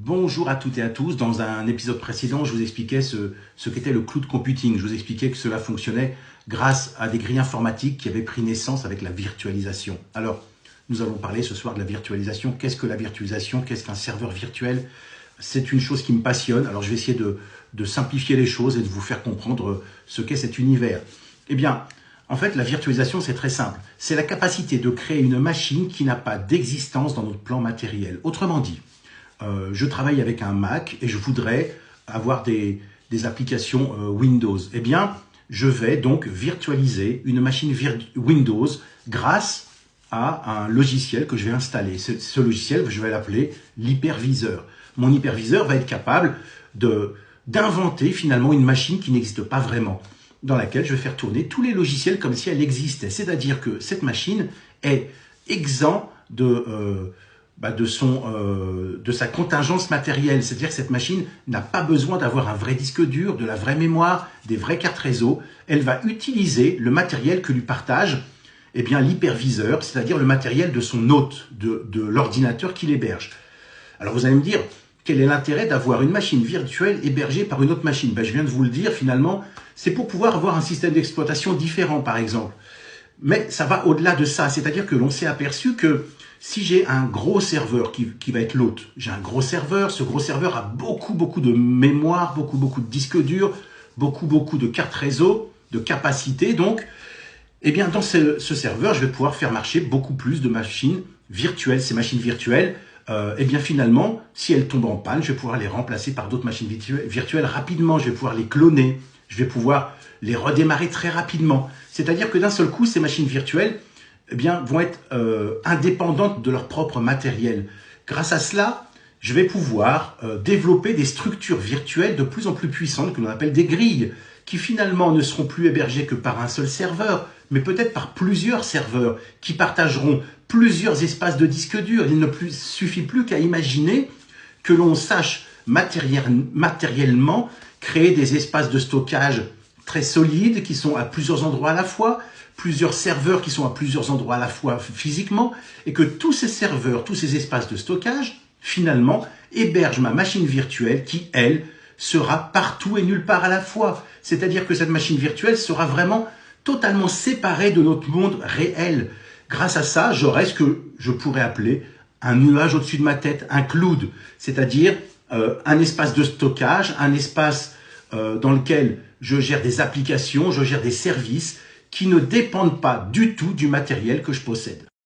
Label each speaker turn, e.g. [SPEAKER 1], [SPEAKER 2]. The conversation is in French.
[SPEAKER 1] Bonjour à toutes et à tous. Dans un épisode précédent, je vous expliquais ce qu'était le cloud computing. Je vous expliquais que cela fonctionnait grâce à des grilles informatiques qui avaient pris naissance avec la virtualisation. Alors, nous allons parler ce soir de la virtualisation. Qu'est-ce que la virtualisation? Qu'est-ce qu'un serveur virtuel? C'est une chose qui me passionne. Alors, je vais essayer de simplifier les choses et de vous faire comprendre ce qu'est cet univers. Eh bien, en fait, la virtualisation, c'est très simple. C'est la capacité de créer une machine qui n'a pas d'existence dans notre plan matériel. Autrement dit, je travaille avec un Mac et je voudrais avoir des applications Windows. Eh bien, je vais donc virtualiser une machine Windows grâce à un logiciel que je vais installer. Ce logiciel, je vais l'appeler l'hyperviseur. Mon hyperviseur va être capable d'inventer finalement une machine qui n'existe pas vraiment, dans laquelle je vais faire tourner tous les logiciels comme si elle existait. C'est-à-dire que cette machine est exempte de sa contingence matérielle. C'est-à-dire que cette machine n'a pas besoin d'avoir un vrai disque dur, de la vraie mémoire, des vraies cartes réseau. Elle va utiliser le matériel que lui partage l'hyperviseur, c'est-à-dire le matériel de son hôte, de l'ordinateur qui l'héberge. Alors vous allez me dire, quel est l'intérêt d'avoir une machine virtuelle hébergée par une autre machine? Je viens de vous le dire, finalement, c'est pour pouvoir avoir un système d'exploitation différent, par exemple. Mais ça va au-delà de ça, c'est-à-dire que l'on s'est aperçu que si j'ai un gros serveur qui va être l'hôte, j'ai un gros serveur, ce gros serveur a beaucoup de mémoire, beaucoup de disques durs, beaucoup de cartes réseau, de capacité. Donc, eh bien, dans ce serveur, je vais pouvoir faire marcher beaucoup plus de machines virtuelles. Ces machines virtuelles, finalement, si elles tombent en panne, je vais pouvoir les remplacer par d'autres machines virtuelles rapidement. Je vais pouvoir les cloner, je vais pouvoir les redémarrer très rapidement. C'est-à-dire que d'un seul coup, ces machines virtuelles vont être indépendantes de leur propre matériel. Grâce à cela, je vais pouvoir développer des structures virtuelles de plus en plus puissantes que l'on appelle des grilles, qui finalement ne seront plus hébergées que par un seul serveur, mais peut-être par plusieurs serveurs qui partageront plusieurs espaces de disque dur. Il ne suffit plus qu'à imaginer que l'on sache matériellement créer des espaces de stockage très solides qui sont à plusieurs endroits à la fois, plusieurs serveurs qui sont à plusieurs endroits à la fois physiquement, et que tous ces serveurs, tous ces espaces de stockage, finalement, hébergent ma machine virtuelle qui, elle, sera partout et nulle part à la fois. C'est-à-dire que cette machine virtuelle sera vraiment totalement séparée de notre monde réel. Grâce à ça, j'aurai ce que je pourrais appeler un nuage au-dessus de ma tête, un cloud, c'est-à-dire un espace de stockage, un espace dans lequel je gère des applications, je gère des services qui ne dépendent pas du tout du matériel que je possède.